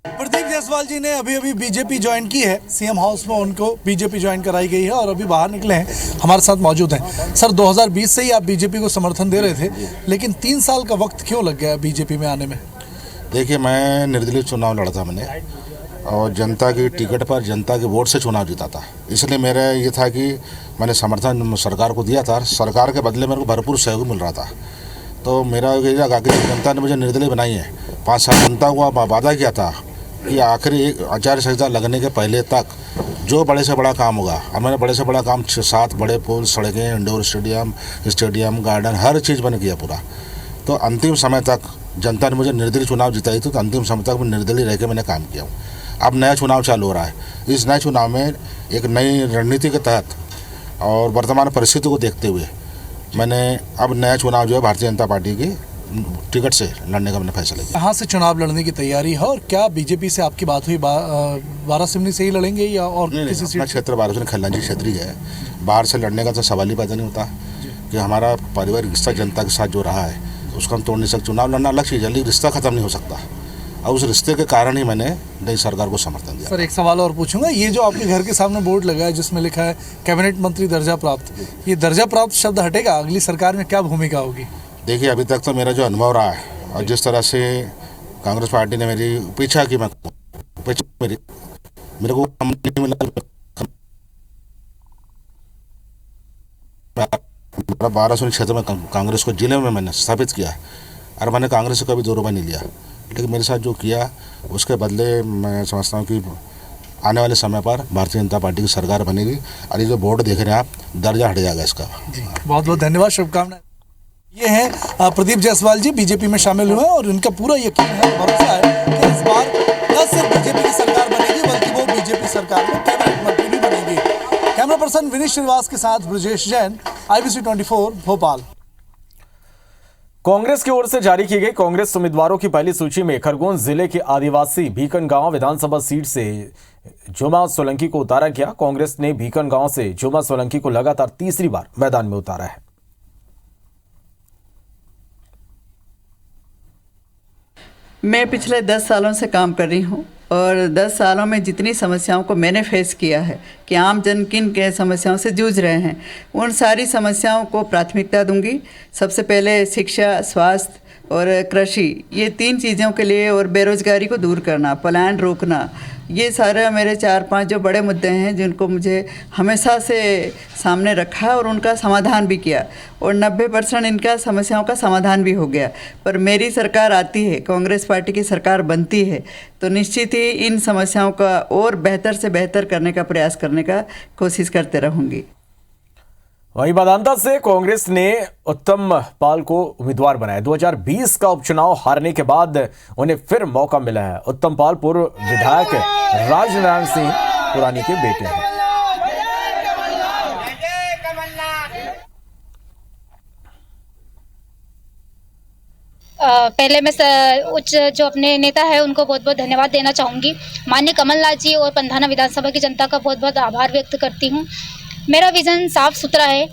प्रदीप जायसवाल जी ने अभी बीजेपी ज्वाइन की है। सीएम हाउस में उनको बीजेपी ज्वाइन कराई गई है और अभी बाहर निकले हैं, हमारे साथ मौजूद हैं। सर, 2020 से ही आप बीजेपी को समर्थन दे रहे थे, लेकिन 3 साल का वक्त क्यों लग गया बीजेपी में आने में? देखिए, मैं निर्दलीय चुनाव लड़ा था मैंने और जनता की टिकट पर जनता के वोट से चुनाव जीता था। इसलिए मेरा ये था कि मैंने समर्थन सरकार को दिया था। सरकार के बदले मेरे को भरपूर सहयोग मिल रहा था। तो मेरा ये लगा कि जनता ने मुझे निर्दलीय बनाई है। 5 साल जनता को वादा किया था कि आखिरी आचार्य संहिता लगने के पहले तक जो बड़े से बड़ा काम होगा, और मैंने बड़े से बड़ा काम 6-7 बड़े पुल, सड़कें, इंडोर स्टेडियम, गार्डन, हर चीज़ मैंने किया पूरा। तो अंतिम समय तक जनता ने मुझे निर्दलीय चुनाव जिताई थी, तो अंतिम समय तक मैं निर्दलीय रह के मैंने काम किया हूँ। अब नया चुनाव चालू हो रहा है। इस नए चुनाव में एक नई रणनीति के तहत और वर्तमान परिस्थिति को देखते हुए मैंने अब नया चुनाव जो है भारतीय जनता पार्टी की टिकट से लड़ने का मैंने फैसला किया। यहाँ से चुनाव लड़ने की तैयारी है और क्या बीजेपी से आपकी बात हुई? वारासिवनी से ही लड़ेंगे या और किसी सीट? क्षेत्र वारासिवनी खल्लांजी क्षेत्रीय है। बाहर से लड़ने का तो सवाल ही पैदा नहीं होता कि हमारा पारिवारिक रिश्ता जनता के साथ जो रहा है उसको हम तोड़ नहीं सकते। चुनाव लड़ना अलग चीज़ है, लेकिन रिश्ता ख़त्म नहीं हो सकता, और उस रिश्ते के कारण ही मैंने नई सरकार को समर्थन दिया। सर एक सवाल और पूछूंगा, ये जो आपके घर के सामने बोर्ड लगा है जिसमें लिखा है कैबिनेट मंत्री दर्जा प्राप्त, ये दर्जा प्राप्त शब्द हटेगा? अगली सरकार में क्या भूमिका होगी? देखिए, अभी तक तो मेरा जो अनुभव रहा है और जिस तरह से कांग्रेस पार्टी ने मेरी उपेक्षा की, मेरे को नहीं मिला। 1200 क्षेत्र में कांग्रेस को जिले में मैंने स्थापित किया और मैंने कांग्रेस से कभी 2 रुपये नहीं लिया, लेकिन मेरे साथ जो किया उसके बदले मैं समझता हूँ कि आने वाले समय पर भारतीय जनता पार्टी की सरकार बनेगी और ये जो बोर्ड देख रहे हैं आप, दर्जा हट जाएगा इसका। बहुत बहुत धन्यवाद, शुभकामनाएं। ये हैं प्रदीप जायसवाल जी, बीजेपी में शामिल हुए हैं और इनका पूरा यकीन है, भरोसा है कि इस बार न सिर्फ बीजेपी की सरकार बनेगी बल्कि वो बीजेपी सरकार में कैबिनेट मंत्री भी बनेगी। कैमरा पर्सन विनीत श्रीवास के साथ ब्रजेश जैन, IBC 24 भोपाल। कांग्रेस की ओर से जारी की गई कांग्रेस उम्मीदवारों की पहली सूची में खरगोन जिले के आदिवासी भीकनगांव विधानसभा सीट से झुमा सोलंकी को उतारा गया। कांग्रेस ने भीकनगांव से झुमा सोलंकी को लगातार तीसरी बार मैदान में उतारा है। मैं पिछले 10 सालों से काम कर रही हूँ और 10 सालों में जितनी समस्याओं को मैंने फेस किया है कि आम जन किन के समस्याओं से जूझ रहे हैं, उन सारी समस्याओं को प्राथमिकता दूंगी। सबसे पहले शिक्षा, स्वास्थ्य और कृषि, ये 3 चीज़ों के लिए, और बेरोजगारी को दूर करना, पलायन रोकना, ये सारे मेरे 4-5 जो बड़े मुद्दे हैं जिनको मुझे हमेशा से सामने रखा और उनका समाधान भी किया, और 90% इनका समस्याओं का समाधान भी हो गया। पर मेरी सरकार आती है, कांग्रेस पार्टी की सरकार बनती है, तो निश्चित ही इन समस्याओं का और बेहतर से बेहतर करने का प्रयास करने का कोशिश करते रहूँगी। वहीं बादांता से कांग्रेस ने उत्तम पाल को उम्मीदवार बनाया। 2020 का उपचुनाव हारने के बाद उन्हें फिर मौका मिला है। उत्तम पाल पूर्व विधायक राजनारायण सिंह पुरानी के बेटे हैं। पहले मैं उच्च जो अपने नेता है उनको बहुत बहुत धन्यवाद देना चाहूँगी। माननीय कमलनाथ जी और पंधाना विधानसभा की जनता का बहुत बहुत आभार व्यक्त करती हूँ। मेरा विज़न साफ सुथरा है।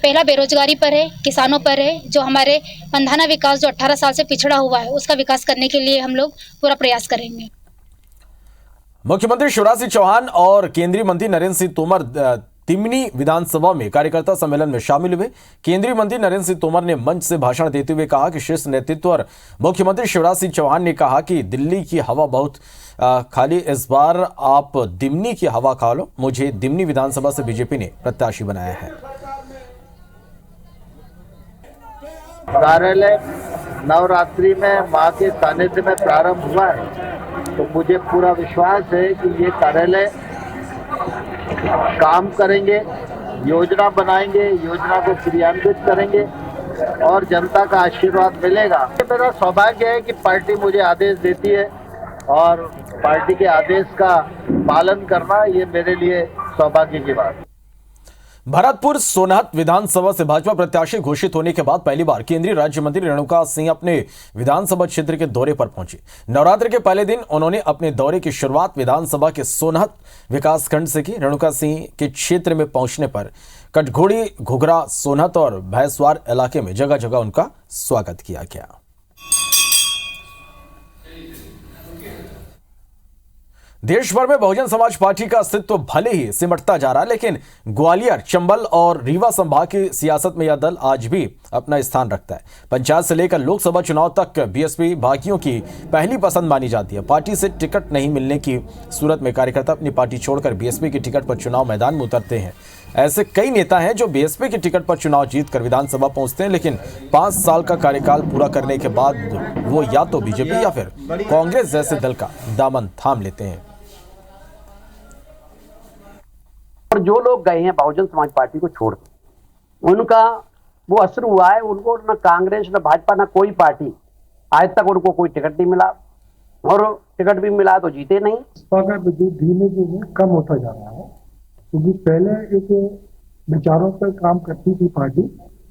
पहला बेरोजगारी पर है, किसानों पर है, जो हमारे पंधाना विकास जो 18 साल से पिछड़ा हुआ है उसका विकास करने के लिए हम लोग पूरा प्रयास करेंगे। मुख्यमंत्री शिवराज सिंह चौहान और केंद्रीय मंत्री नरेंद्र सिंह तोमर तिमनी विधानसभा में कार्यकर्ता सम्मेलन में शामिल हुए। केंद्रीय मंत्री नरेंद्र सिंह तोमर ने मंच से भाषण देते हुए कहा कि शीर्ष नेतृत्व और मुख्यमंत्री शिवराज सिंह चौहान ने कहा कि दिल्ली की हवा बहुत खाली, इस बार आप दिमनी की हवा खा लो। मुझे दिमनी विधानसभा से बीजेपी ने प्रत्याशी बनाया है। कार्यालय नवरात्रि में मां के सानिध्य में प्रारंभ हुआ है, तो मुझे पूरा विश्वास है कि ये कार्यालय काम करेंगे, योजना बनाएंगे, योजना को क्रियान्वित करेंगे और जनता का आशीर्वाद मिलेगा। मेरा सौभाग्य है कि पार्टी मुझे आदेश देती है और पार्टी के आदेश का पालन करना ये मेरे लिए सौभाग्य की बात है। भरतपुर सोनहत विधानसभा से भाजपा प्रत्याशी घोषित होने के बाद पहली बार केंद्रीय राज्य मंत्री रेणुका सिंह अपने विधानसभा क्षेत्र के दौरे पर पहुंचे। नवरात्र के पहले दिन उन्होंने अपने दौरे की शुरुआत विधानसभा के सोनहत विकासखंड से की। रेणुका सिंह के क्षेत्र में पहुंचने पर कटघोड़ी, घुघरा, सोनहत और भैंसवार इलाके में जगह जगह उनका स्वागत किया गया। देश भर में बहुजन समाज पार्टी का अस्तित्व भले ही सिमटता जा रहा है, लेकिन ग्वालियर, चंबल और रीवा संभाग की सियासत में यह दल आज भी अपना स्थान रखता है। पंचायत से लेकर लोकसभा चुनाव तक बीएसपी भाकियों की पहली पसंद मानी जाती है। पार्टी से टिकट नहीं मिलने की सूरत में कार्यकर्ता अपनी पार्टी छोड़कर बीएसपी की टिकट पर चुनाव मैदान में उतरते हैं। ऐसे कई नेता हैं जो बीएसपी की टिकट पर चुनाव जीतकर विधानसभा पहुंचते हैं, लेकिन 5 साल का कार्यकाल पूरा करने के बाद वो या तो बीजेपी या फिर कांग्रेस जैसे दल का दामन थाम लेते हैं। और जो लोग गए हैं बहुजन समाज पार्टी को छोड़, उनका वो असर हुआ है। उनको न कांग्रेस, न भाजपा, न कोई पार्टी आज तक उनको कोई टिकट नहीं मिला, और टिकट भी मिला तो जीते नहीं। धीमे धीमे कम होता जा रहा है, क्योंकि पहले एक विचारों पर काम करती थी पार्टी,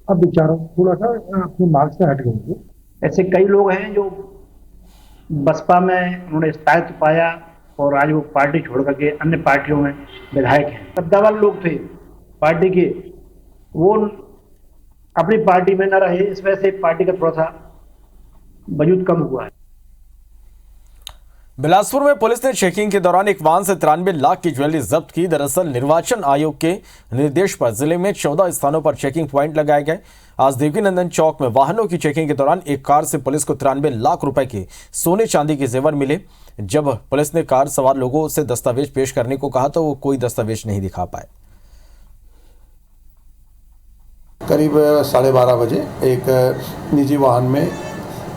अब विचारों थोड़ा सा अपने मार्ग से हट गई है। ऐसे कई लोग हैं जो बसपा में उन्होंने स्थायित्व पाया और आज वो पार्टी छोड़ करके अन्य पार्टियों में विधायक हैं। कद्दावर लोग थे पार्टी के, वो अपनी पार्टी में न रहे, इस वजह से पार्टी का थोड़ा सा वजूद कम हुआ है। बिलासपुर में पुलिस ने चेकिंग के दौरान एक वाहन से 93 लाख की ज्वेलरी जब्त की। दरअसल निर्वाचन आयोग के निर्देश पर जिले में 14 स्थानों पर चेकिंग प्वाइंट लगाए गए। आज देवीनंदन चौक में वाहनों की चेकिंग के दौरान एक कार से पुलिस को 93 लाख रुपए के सोने चांदी के जेवर मिले। जब पुलिस ने कार सवार लोगों से दस्तावेज पेश करने को कहा तो वो कोई दस्तावेज नहीं दिखा पाए। करीब 12:30 बजे एक निजी वाहन में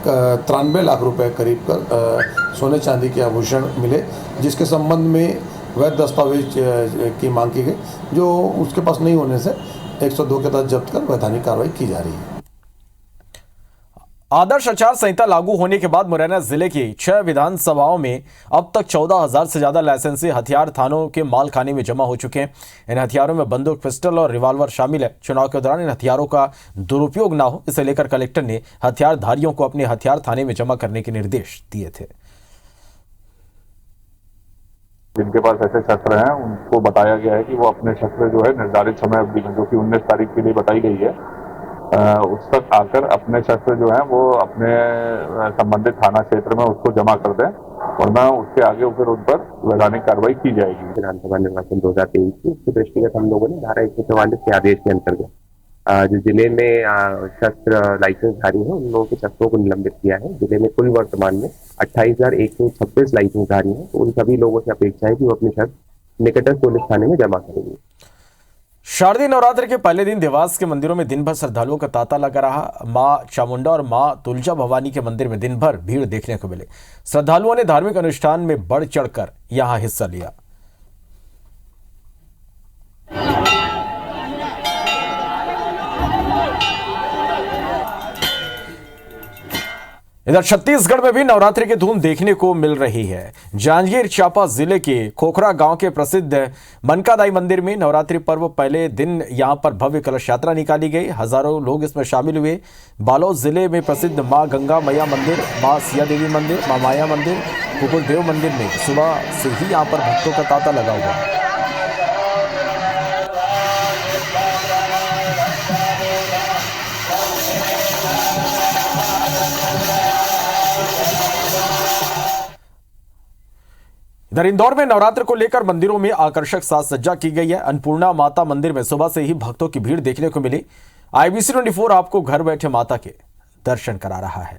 93 लाख रुपए करीब का सोने चांदी के आभूषण मिले, जिसके संबंध में वैध दस्तावेज की मांग की गई, जो उसके पास नहीं होने से 102 के तहत जब्त कर वैधानिक कार्रवाई की जा रही है। आदर्श आचार संहिता लागू होने के बाद मुरैना जिले की 6 विधानसभाओं में अब तक 14,000 से ज्यादा लाइसेंसी हथियार थानों के मालखाने में जमा हो चुके हैं। इन हथियारों में बंदूक, पिस्टल और रिवॉल्वर शामिल है। चुनाव के दौरान इन हथियारों का दुरुपयोग ना हो, इसे लेकर कलेक्टर ने हथियारधारियों को अपने हथियार थाने में जमा करने के निर्देश दिए थे। जिनके पास ऐसे शस्त्र हैं उनको बताया गया है कि वो अपने शस्त्र जो है निर्धारित समय अवधि में, जो कि 19 तारीख के लिए बताई गई है, उस तक आकर अपने शस्त्र जो है वो अपने संबंधित थाना क्षेत्र में उसको जमा कर दें, वरना उसके आगे फिर उन पर वैधानिक कार्रवाई की जाएगी। विधानसभा निर्वाचन 2023 की उसके दृष्टिगत हम लोगों ने धारा 144 के आदेश के अंतर्गत जो जिले में शस्त्र लाइसेंसधारी हैं उन लोगों के शस्त्रों को निलंबित किया है। जिले में कुल वर्तमान में 28,126 लाइसेंसधारी हैं, तो उन सभी लोगों से अपेक्षा है कि वो अपने शस्त्र निकटस्थ पुलिस थाने में जमा करेंगे। शारदीय नवरात्र के पहले दिन देवास के मंदिरों में दिन भर श्रद्धालुओं का तांता लगा रहा। मां चामुंडा और मां तुलजा भवानी के मंदिर में दिन भर भीड़ देखने को मिले। श्रद्धालुओं ने धार्मिक अनुष्ठान में बढ़ चढ़कर यहां हिस्सा लिया। इधर छत्तीसगढ़ में भी नवरात्रि की धूम देखने को मिल रही है। जांजगीर चांपा जिले के खोखरा गांव के प्रसिद्ध मनकादाई मंदिर में नवरात्रि पर्व पहले दिन यहां पर भव्य कलश यात्रा निकाली गई। हजारों लोग इसमें शामिल हुए। बालोद जिले में प्रसिद्ध मां गंगा मैया मंदिर, मां सिया देवी मंदिर, मां माया मंदिर, कुकुरदेव मंदिर में सुबह से ही यहां पर भक्तों का तांता लगा हुआ है। इधर इंदौर में नवरात्र को लेकर मंदिरों में आकर्षक साज सज्जा की गई है। अन्नपूर्णा माता मंदिर में सुबह से ही भक्तों की भीड़ देखने को मिली। IBC 24 आपको घर बैठे माता के दर्शन करा रहा है।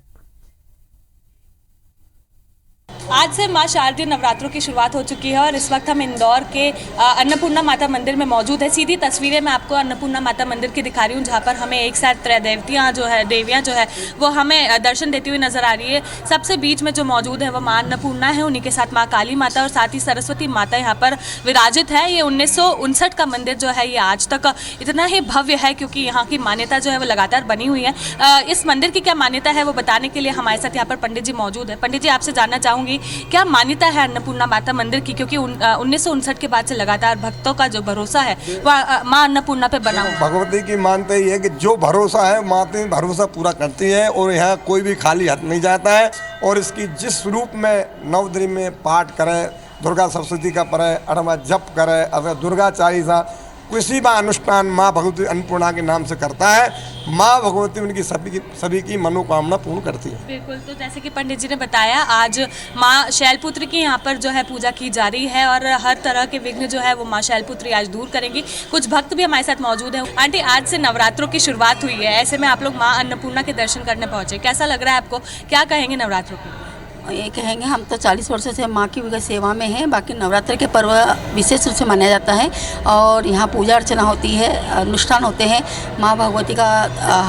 आज से मां शारदीय नवरात्रों की शुरुआत हो चुकी है और इस वक्त हम इंदौर के अन्नपूर्णा माता मंदिर में मौजूद है। सीधी तस्वीरें मैं आपको अन्नपूर्णा माता मंदिर की दिखा रही हूँ, जहाँ पर हमें एक साथ त्रैदेवतियाँ देवियाँ जो है वो हमें दर्शन देती हुई नजर आ रही है। सबसे बीच में जो मौजूद है वो मां अन्नपूर्णा है, उन्हीं के साथ मां काली माता और साथ ही सरस्वती माता यहाँ पर विराजित है। ये 1959 का मंदिर जो है ये आज तक इतना ही भव्य है क्योंकि यहाँ की मान्यता जो है वो लगातार बनी हुई है। इस मंदिर की क्या मान्यता है वो बताने के लिए हमारे साथ यहाँ पर पंडित जी मौजूद है। पंडित जी, आपसे जानना चाहूँगी क्या मान्यता है अन्नपूर्णा माता मंदिर की, क्योंकि 1959 के बाद से लगातार भक्तों का जो भरोसा है वह मां अन्नपूर्णा पे बना हुआ। भगवती की मानते ही है कि जो भरोसा है माता भरोसा पूरा करती है और यहाँ कोई भी खाली हाथ नहीं जाता है। और इसकी जिस रूप में 9 दिन में पाठ करे, दुर्गा सप्तशती का पढ़े, अठवा जप करे, अगर दुर्गा चालीसा किसी भी अनुष्ठान माँ भगवती अन्नपूर्णा के नाम से करता है, माँ भगवती उनकी सभी की मनोकामना पूर्ण करती है। बिल्कुल, तो जैसे कि पंडित जी ने बताया आज माँ शैलपुत्री की यहाँ पर जो है पूजा की जा रही है और हर तरह के विघ्न जो है वो माँ शैलपुत्री आज दूर करेंगी। कुछ भक्त भी हमारे साथ मौजूद हैं। आंटी, आज से नवरात्रों की शुरुआत हुई है, ऐसे में आप लोग माँ अन्नपूर्णा के दर्शन करने पहुँचे, कैसा लग रहा है आपको? क्या कहेंगे नवरात्रों को? ये कहेंगे हम तो 40 वर्षों से माँ की सेवा में हैं। बाकी नवरात्र के पर्व विशेष रूप से मनाया जाता है और यहाँ पूजा अर्चना होती है, अनुष्ठान होते हैं, माँ भगवती का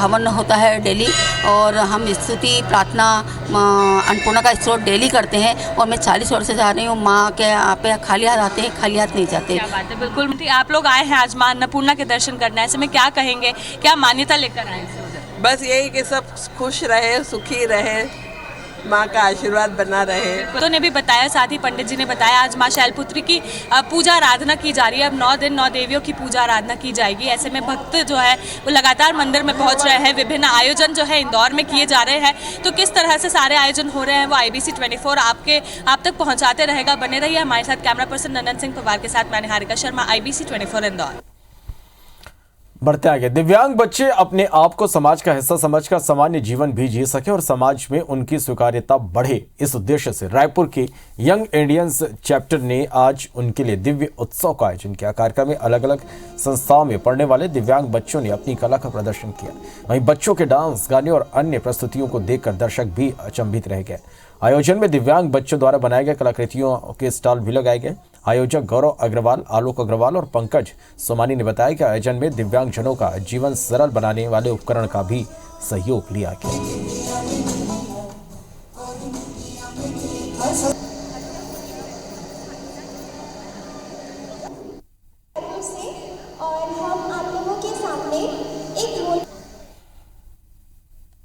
हवन होता है डेली और हम स्तुति प्रार्थना अन्नपूर्णा का स्त्रोत डेली करते हैं। और मैं 40 वर्ष से जा रही हूँ, माँ के यहाँ पे खाली हाथ आते हैं, खाली हाथ नहीं जाते। क्या बात है, बिल्कुल। आप लोग आए हैं आज माँ अन्नपूर्णा के दर्शन करने, ऐसे में क्या कहेंगे, क्या मान्यता लेकर आए? बस यही कि सब खुश रहे, सुखी रहे, माँ का आशीर्वाद बना रहे। तो ने भी बताया, साथ ही पंडित जी ने बताया आज माँ शैलपुत्री की पूजा आराधना की जा रही है। अब 9 दिन 9 देवियों की पूजा आराधना की जाएगी। ऐसे में भक्त जो है वो लगातार मंदिर में पहुंच रहे हैं। विभिन्न आयोजन जो है इंदौर में किए जा रहे हैं। तो किस तरह से सारे आयोजन हो रहे हैं वो IBC 24 आप तक पहुँचाते रहेगा। बने रहिए हमारे साथ। कैमरा पर्सन नंदन सिंह पवार के साथ मैं निहारिका शर्मा, IBC 24 इंदौर। बढ़ते आगे। दिव्यांग बच्चे अपने आप को समाज का हिस्सा समझकर सामान्य जीवन भी जी सके और समाज में उनकी स्वीकार्यता बढ़े, इस उद्देश्य से रायपुर के यंग इंडियंस चैप्टर ने आज उनके लिए दिव्य उत्सव का आयोजन किया। कार्यक्रम में अलग अलग संस्थाओं में पढ़ने वाले दिव्यांग बच्चों ने अपनी कला का प्रदर्शन किया। वहीं बच्चों के डांस, गाने और अन्य प्रस्तुतियों को देखकर दर्शक भी अचंभित रह गए। आयोजन में दिव्यांग बच्चों द्वारा बनाए गए कलाकृतियों के स्टॉल भी लगाए गए। आयोजक गौरव अग्रवाल, आलोक अग्रवाल और पंकज सोमानी ने बताया कि आयोजन में दिव्यांगजनों का जीवन सरल बनाने वाले उपकरण का भी सहयोग लिया गया।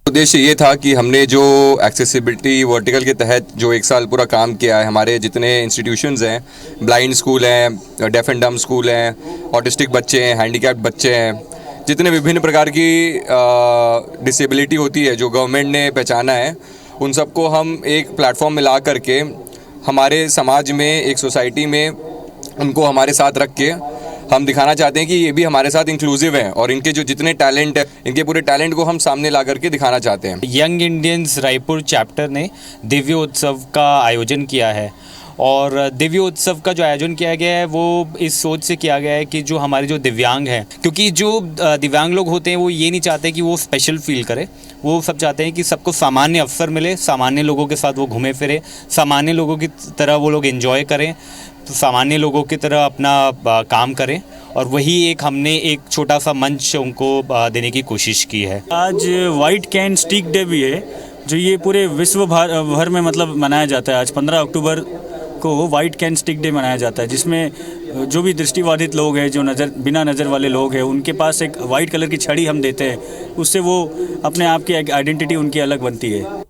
उद्देश्य ये था कि हमने जो एक्सेसिबिलिटी वर्टिकल के तहत जो एक साल पूरा काम किया है, हमारे जितने इंस्टीट्यूशंस हैं, ब्लाइंड स्कूल हैं, डेफ एंड डम स्कूल हैं, ऑटिस्टिक बच्चे हैं, हैंडीकैप्ड बच्चे हैं, जितने विभिन्न प्रकार की डिसेबिलिटी होती है जो गवर्नमेंट ने पहचाना है, उन सबको हम एक प्लेटफॉर्म में ला करके हमारे समाज में, एक सोसाइटी में उनको हमारे साथ रख के हम दिखाना चाहते हैं कि ये भी हमारे साथ इंक्लूसिव हैं और इनके जो जितने टैलेंट है, इनके पूरे टैलेंट को हम सामने ला करके दिखाना चाहते हैं। यंग इंडियंस रायपुर चैप्टर ने दिव्य उत्सव का आयोजन किया है और दिव्य उत्सव का जो आयोजन किया गया है वो इस सोच से किया गया है कि जो हमारे जो दिव्यांग हैं, क्योंकि जो दिव्यांग लोग होते हैं वो ये नहीं चाहते कि वो स्पेशल फील करे, वो सब चाहते हैं कि सबको सामान्य अवसर मिले, सामान्य लोगों के साथ वो घूमे फिरे, सामान्य लोगों की तरह वो लोग एंजॉय करें, तो सामान्य लोगों की तरह अपना काम करें, और वही एक हमने एक छोटा सा मंच उनको देने की कोशिश की है। आज वाइट कैन स्टिक डे भी है जो ये पूरे विश्व भर में मतलब मनाया जाता है। आज 15 अक्टूबर को वाइट कैन स्टिक डे मनाया जाता है, जिसमें जो भी दृष्टिबाधित लोग हैं, जो बिना नज़र वाले लोग हैं, उनके पास एक वाइट कलर की छड़ी हम देते हैं, उससे वो अपने आप की आइडेंटिटी उनकी अलग बनती है।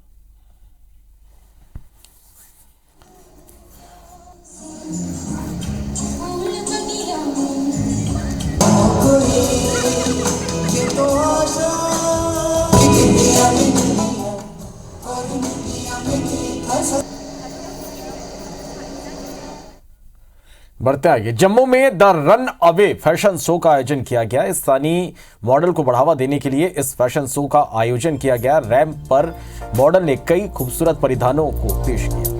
बढ़ते आगे। जम्मू में the run away fashion show का आयोजन किया गया। स्थानीय मॉडल को बढ़ावा देने के लिए इस फैशन शो का आयोजन किया गया। रैंप पर मॉडल ने कई खूबसूरत परिधानों को पेश किया।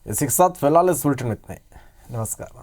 इसी के साथ फिलहाल इस बुलेटिन में इतना ही। नमस्कार।